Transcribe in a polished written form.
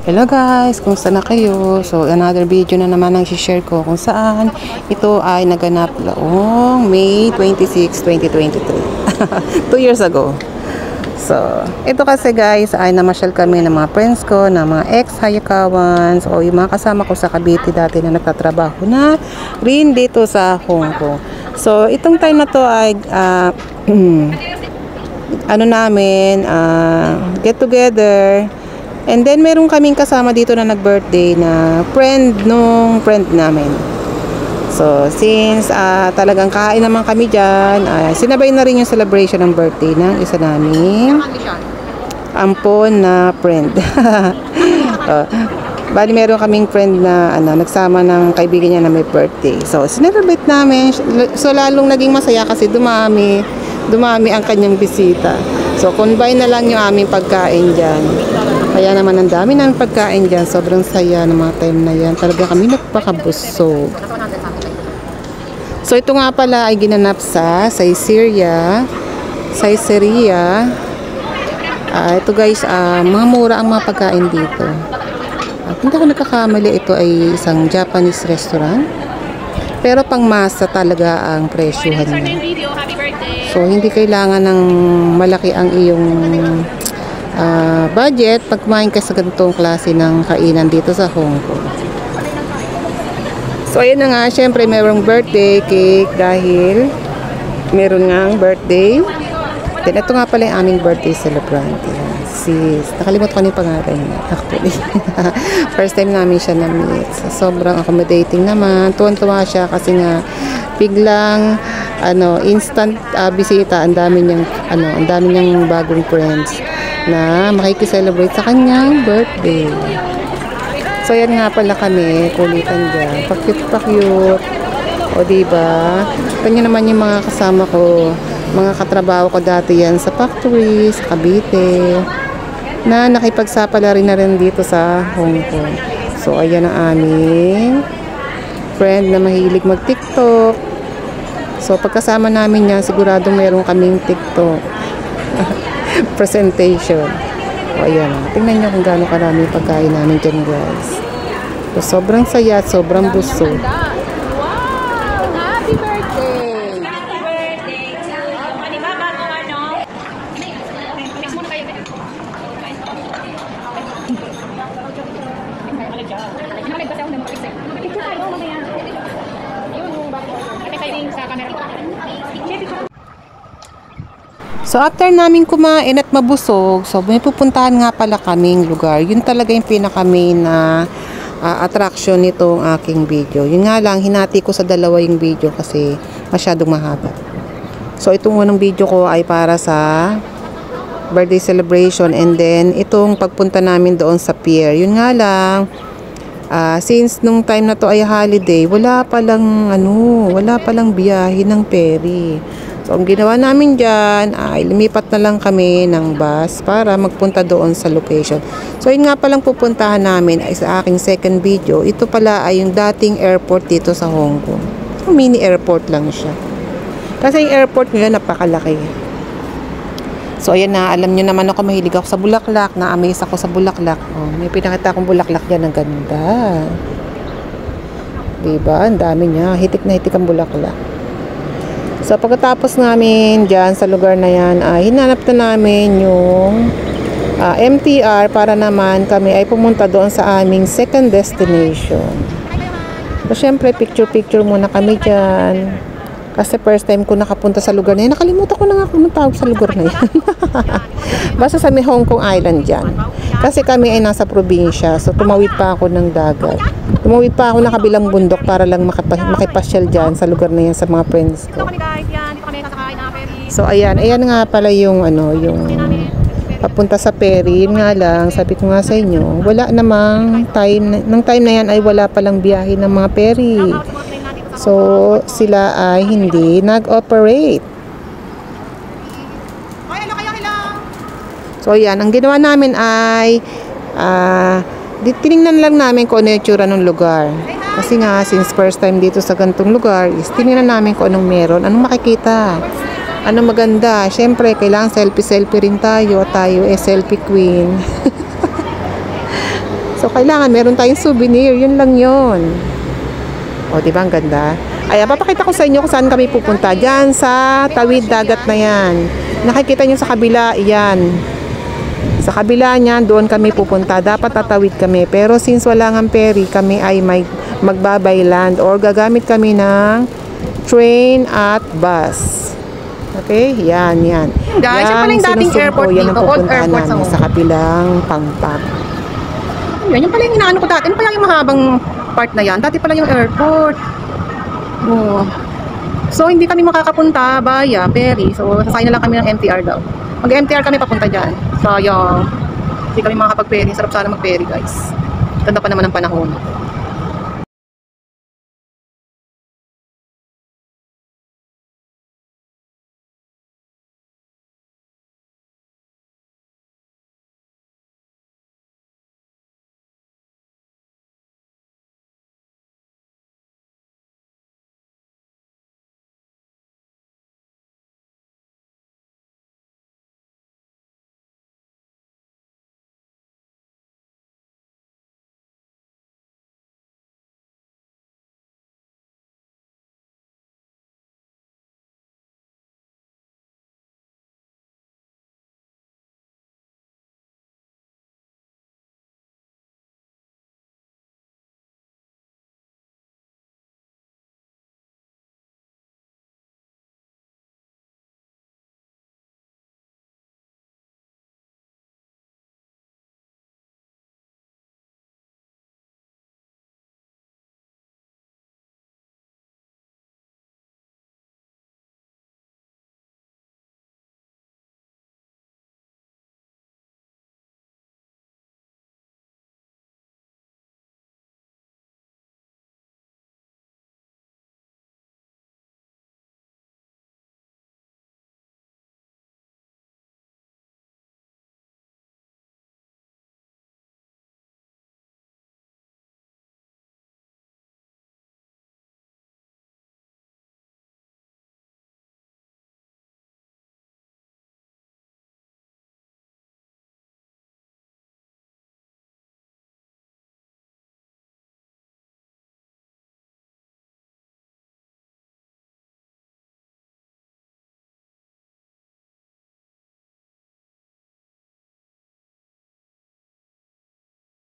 Hello guys, kumusta na kayo? So another video na naman ang share ko kung saan ito ay naganap noong May 26, 2023. 2 years ago. So ito kasi guys ay namasyal kami ng mga friends ko, ng mga ex-Hayakawans o yung mga kasama ko sa Cavite dati na nagtatrabaho na rin dito sa Hong Kong. So itong time na to ay get together. And then, meron kaming kasama dito na nag-birthday na friend nung friend namin. So, since talagang kain naman kami dyan, sinabay na rin yung celebration ng birthday ng isa naming ampon na friend. Bali, meron kaming friend na nagsama ng kaibigan niya na may birthday. So, sinelebrate namin. So, lalong naging masaya kasi dumami ang kanyang bisita. So, combine na lang yung aming pagkain dyan. Kaya naman ang dami namin pagkain dyan. Sobrang saya ng mga time na yan. Talaga kami nagpakabusog. So, ito nga pala ay ginanap sa Caesarea. Ito guys, mga mura ang mga pagkain dito. Hindi ako nagkakamali, ito ay isang Japanese restaurant. Pero pang masa talaga ang presyohan niya. So, hindi kailangan ng malaki ang iyong budget pag kumain ka sa ganitong klase ng kainan dito sa Hong Kong. So, ayun na nga. Syempre, merong birthday cake dahil meron nga ang birthday. Then, ito nga pala yung aming birthday celebrant. Sis. Nakalimutan ko na yung pangalan niya. Actually. First time namin siya na-meet. So, sobrang accommodating naman. Tuwan-tuwa siya kasi nga biglang instant bisita. Ang dami niyang bagong friends na makikiselebrate sa kanyang birthday. So, yan nga pala kami, kulitan dyan. Pa-cute. O, diba? Kanya naman yung mga kasama ko, mga katrabaho ko dati yan sa factory, sa Cavite, na nakipagsapala rin na rin dito sa Hong Kong. So, ayan ang aming friend na mahilig mag-TikTok. So, pagkasama namin yan, sigurado meron kaming TikTok presentation. O, ayan. Tingnan nyo kung gaano karami pagkain namin dyan, guys. So, sobrang saya at sobrang busog. Wow! Happy birthday! So, after namin kumain at mabusog, so may pupuntahan nga pala kaming lugar. Yun talaga yung pinaka-main na attraction nitong aking video. Yun nga lang, hinati ko sa dalawa yung video kasi masyadong mahaba. So, itong unang video ko ay para sa birthday celebration and then itong pagpunta namin doon sa pier. Yun nga lang, since nung time na to ay holiday, wala palang biyahe ng ferry. So, ang ginawa namin dyan ay lumipat na lang kami ng bus para magpunta doon sa location. So, yun nga palang pupuntahan namin ay sa aking second video. Ito pala ay yung dating airport dito sa Hong Kong. So, mini airport lang siya. Kasi yung airport nila napakalaki. So, ayan na. Alam nyo naman ako, mahilig ako sa bulaklak. Na-amaze ako sa bulaklak. Oh, may pinakita akong bulaklak dyan. Ang ganda. Diba? Ang dami niya. Hitik na hitik ang bulaklak. So, pagkatapos namin dyan sa lugar na yan, hinanap na namin yung MTR para naman kami ay pumunta doon sa aming second destination. So, syempre, picture-picture muna kami dyan. Kasi first time ko nakapunta sa lugar na yan. Nakalimutan ko na nga kung tawag sa lugar na yan. Basta sa may Hong Kong Island dyan. Kasi kami ay nasa probinsya. So, tumawid pa ako ng dagat. Tumawid pa ako ng kabilang bundok para lang makipasyal dyan sa lugar na yan sa mga friends ko. So, ayan nga pala yung papunta sa ferry. Yun nga lang, sabi ko nga sa inyo, wala namang time na yan ay wala palang biyahe ng mga ferry. So, sila ay hindi nag-operate. So, ayan, ang ginawa namin ay tinignan lang namin kung ano yung tsura ng lugar. Kasi nga, since first time dito sa ganitong lugar, is tinignan namin kung anong meron, anong makikita. Ano maganda? Syempre, kailangan selfie rin tayo. Tayo selfie queen. So, kailangan meron tayong souvenir. Yun lang yun. O, di ba? Ang ganda. Ayan, papakita ko sa inyo kung saan kami pupunta. Diyan sa tawid dagat na yan. Nakikita nyo sa kabila, yan. Sa kabila niyan, doon kami pupunta. Dapat tatawid kami. Pero since wala ng ferry, kami ay magbabay land or gagamit kami ng train at bus. Okay? Yan, yan. Guys, yan pala yung dating sinusumpo, airport yan ang dito, old pupuntahan airport namin sa kabilang pangpang. Yan pala yung inaano ko dati. Ano pala yung mahabang part na yan? Dati pala yung airport. Oh. So, hindi kami makakapunta via ferry. So, sasakay na lang kami ng MTR daw. Mag-MTR kami papunta dyan. Sayang. Hindi kami makakapag-ferry. Sarap sana mag-ferry, guys. Ganda pa naman ang panahon.